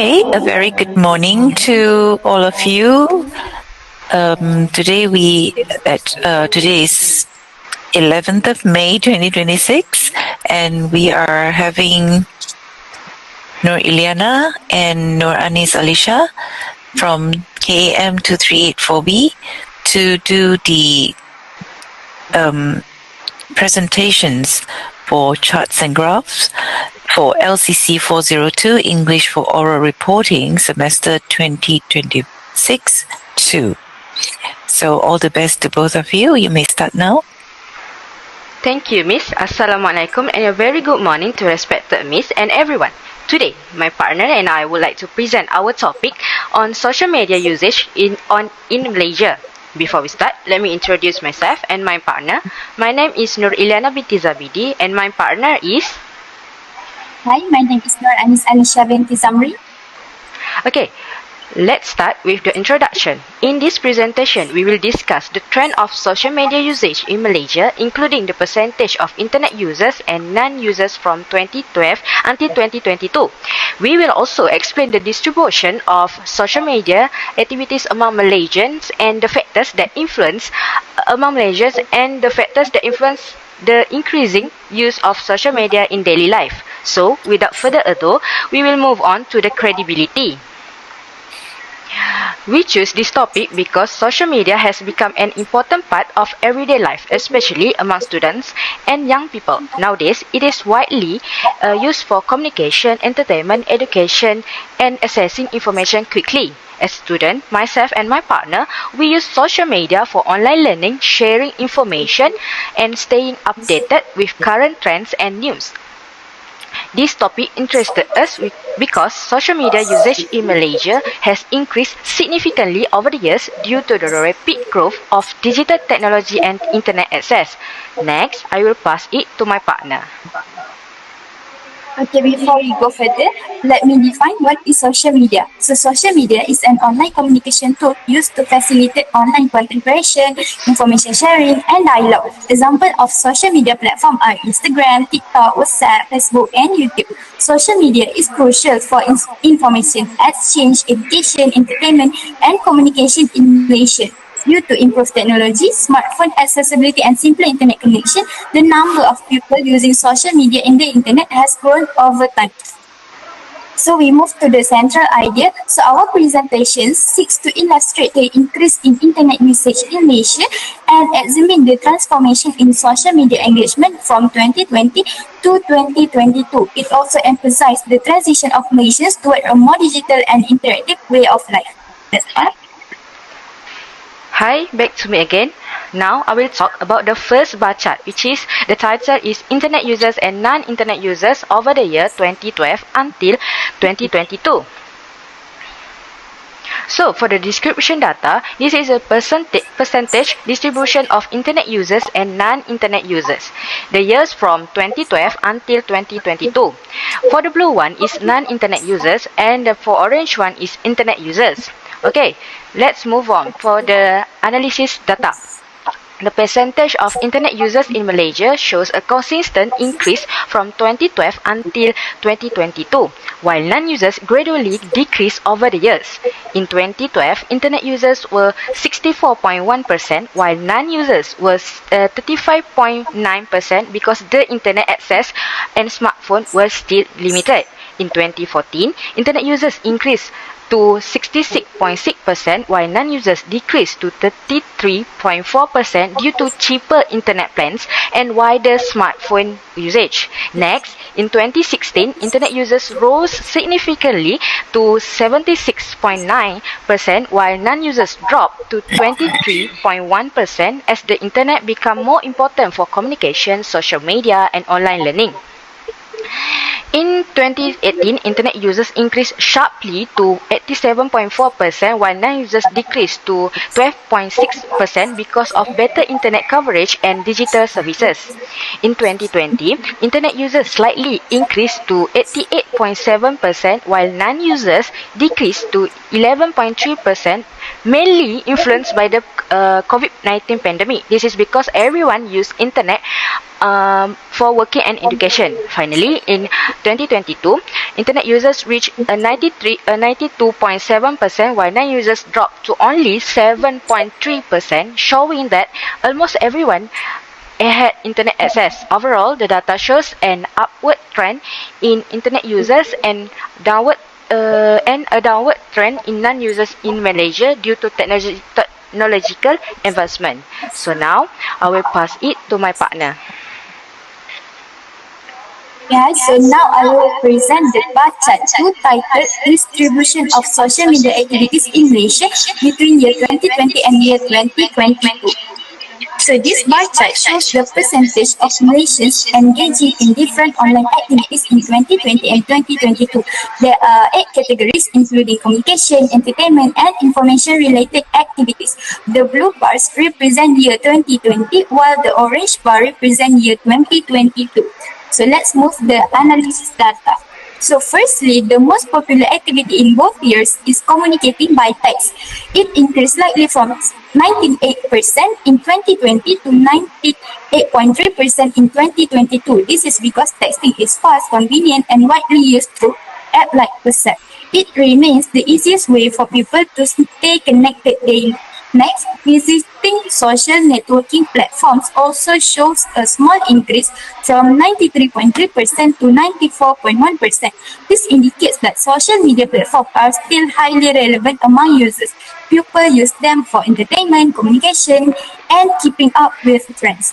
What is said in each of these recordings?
Okay, a very good morning to all of you. Today is 11th of May 2026, and we are having Nur ILYANA and Nur Anis ALIESHA from KAM 238-4B to do the presentations for charts and graphs for LCC402 English for Oral Reporting semester 2026-2. So all the best to both of you. You may start now. Thank you, Miss. Assalamualaikum and a very good morning to respected Miss and everyone. Today, my partner and I would like to present our topic on social media usage in Malaysia. Before we start, let me introduce myself and my partner. My name is Nur ILYANA binti ZABIDI and my partner is... Hi, my name is Nur Anis ALIESHA binti ZAMRI. Okay, let's start with the introduction. In this presentation, we will discuss the trend of social media usage in Malaysia, including the percentage of internet users and non-users from 2012 until 2022. We will also explain the distribution of social media activities among Malaysians and the factors that influence among Malaysians and the factors that influence the increasing use of social media in daily life. So, without further ado, we will move on to the credibility. We choose this topic because social media has become an important part of everyday life, especially among students and young people. Nowadays, it is widely used for communication, entertainment, education, and accessing information quickly. As a student, myself and my partner, we use social media for online learning, sharing information, and staying updated with current trends and news. This topic interested us because social media usage in Malaysia has increased significantly over the years due to the rapid growth of digital technology and internet access. Next, I will pass it to my partner. Okay, before we go further, let me define what is social media. So, social media is an online communication tool used to facilitate online content creation, information sharing, and dialogue. Examples of social media platforms are Instagram, TikTok, WhatsApp, Facebook, and YouTube. Social media is crucial for information exchange, education, entertainment, and communication in Malaysia. Due to improved technology, smartphone accessibility and simpler internet connection, the number of people using social media in the internet has grown over time. So we move to the central idea. So our presentation seeks to illustrate the increase in internet usage in Malaysia and examine the transformation in social media engagement from 2020 to 2022. It also emphasizes the transition of Malaysians toward a more digital and interactive way of life. That's all. Hi, back to me again. Now I will talk about the first bar chart, which is the title is Internet Users and Non-Internet Users over the year 2012 until 2022. So, for the description data, this is a percentage distribution of internet users and non-internet users. The years from 2012 until 2022. For the blue one is non-internet users and the for orange one is internet users. Okay, let's move on for the analysis data. The percentage of internet users in Malaysia shows a consistent increase from 2012 until 2022, while non-users gradually decreased over the years. In 2012, internet users were 64.1%, while non-users were 35.9% because the internet access and smartphone were still limited. In 2014, internet users increased to 66.6%, while non-users decreased to 33.4% due to cheaper internet plans and wider smartphone usage. Next, in 2016, internet users rose significantly to 76.9%, while non-users dropped to 23.1% as the internet became more important for communication, social media, and online learning. In 2018, internet users increased sharply to 87.4%, while non-users decreased to 12.6% because of better internet coverage and digital services. In 2020, internet users slightly increased to 88.7%, while non-users decreased to 11.3%, mainly influenced by the COVID-19 pandemic. This is because everyone used internet for working and education. Finally, in 2022, internet users reached a 92.7%, while non-users dropped to only 7.3%, showing that almost everyone had internet access. Overall, the data shows an upward trend in internet users and a downward trend in non-users in Malaysia due to technological advancement. So now, I will pass it to my partner. Yeah, so now I will present the bar chart 2 titled Distribution of Social Media Activities in Malaysia between year 2020 and year 2022. So this bar chart shows the percentage of Malaysians engaging in different online activities in 2020 and 2022. There are 8 categories including communication, entertainment and information-related activities. The blue bars represent year 2020 while the orange bar represent year 2022. So let's move the analysis data. So firstly, the most popular activity in both years is communicating by text. It increased slightly from 98% in 2020 to 98.3% in 2022. This is because texting is fast, convenient, and widely used through apps like WhatsApp. It remains the easiest way for people to stay connected daily. Next, visiting social networking platforms also shows a small increase from 93.3% to 94.1%. This indicates that social media platforms are still highly relevant among users. People use them for entertainment, communication, and keeping up with friends.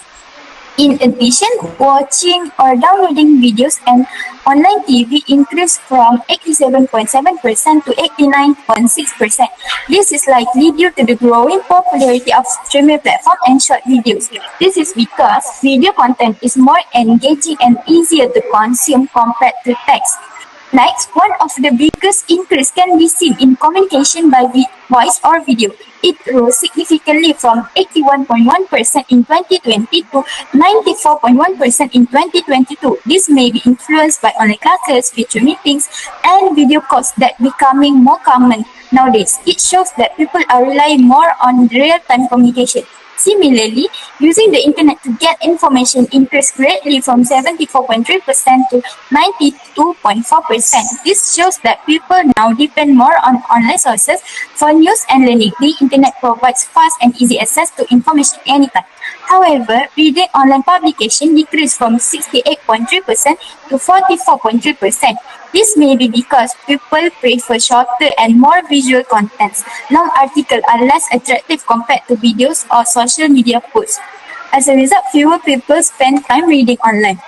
In addition, watching or downloading videos and online TV increased from 87.7% to 89.6%. This is likely due to the growing popularity of streaming platforms and short videos. This is because video content is more engaging and easier to consume compared to text. Next, one of the biggest increase can be seen in communication by voice or video. It rose significantly from 81.1% in 2020 to 94.1% in 2022. This may be influenced by online classes, virtual meetings, and video calls that becoming more common nowadays. It shows that people are relying more on real-time communication. Similarly, using the internet to get information increased greatly from 74.3% to 92.4%. This shows that people now depend more on online sources for news and learning. The internet provides fast and easy access to information anytime. However, reading online publication decreased from 68.3% to 44.3%. This may be because people prefer shorter and more visual contents. Long articles are less attractive compared to videos or social media posts. As a result, fewer people spend time reading online.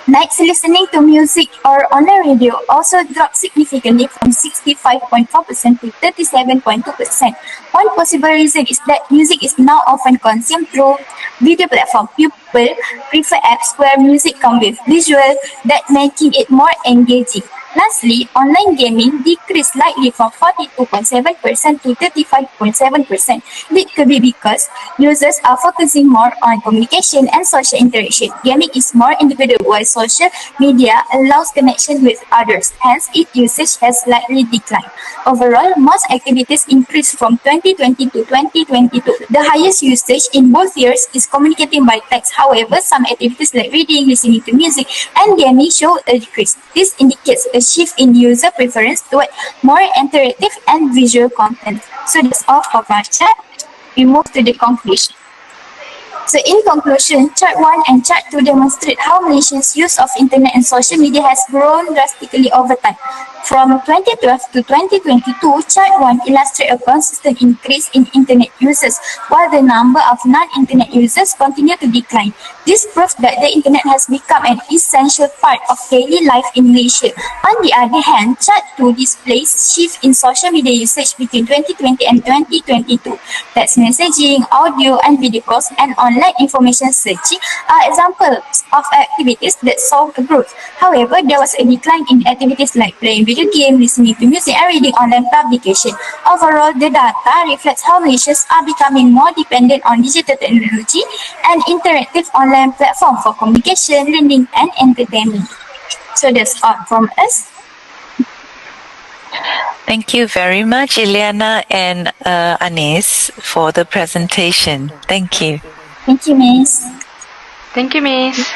Next, listening to music or online radio also dropped significantly from 65.4% to 37.2%. One possible reason is that music is now often consumed through video platform. People prefer apps where music comes with visual, that making it more engaging. Lastly, online gaming decreased slightly from 42.7% to 35.7%. This could be because users are focusing more on communication and social interaction. Gaming is more individual, while social media allows connection with others. Hence, its usage has slightly declined. Overall, most activities increased from 2020 to 2022. The highest usage in both years is communicating by text. However, some activities like reading, listening to music, and gaming show a decrease. This indicates a shift in user preference toward more interactive and visual content. So that's all for our chat. We move to the conclusion. So in conclusion, Chart 1 and Chart 2 demonstrate how Malaysians' use of internet and social media has grown drastically over time. From 2012 to 2022, Chart 1 illustrates a consistent increase in internet users, while the number of non-internet users continue to decline. This proves that the internet has become an essential part of daily life in Malaysia. On the other hand, Chart 2 displays shift in social media usage between 2020 and 2022. Text messaging, audio and video calls, and online information searching are examples of activities that saw a growth. However, there was a decline in activities like playing video games, listening to music, and reading online publication. Overall, the data reflects how Malaysians are becoming more dependent on digital technology and interactive online platforms for communication, learning, and entertainment. So that's all from us. Thank you very much, ILYANA and Anis, for the presentation. Thank you. Thank you, Miss. Thank you, Miss.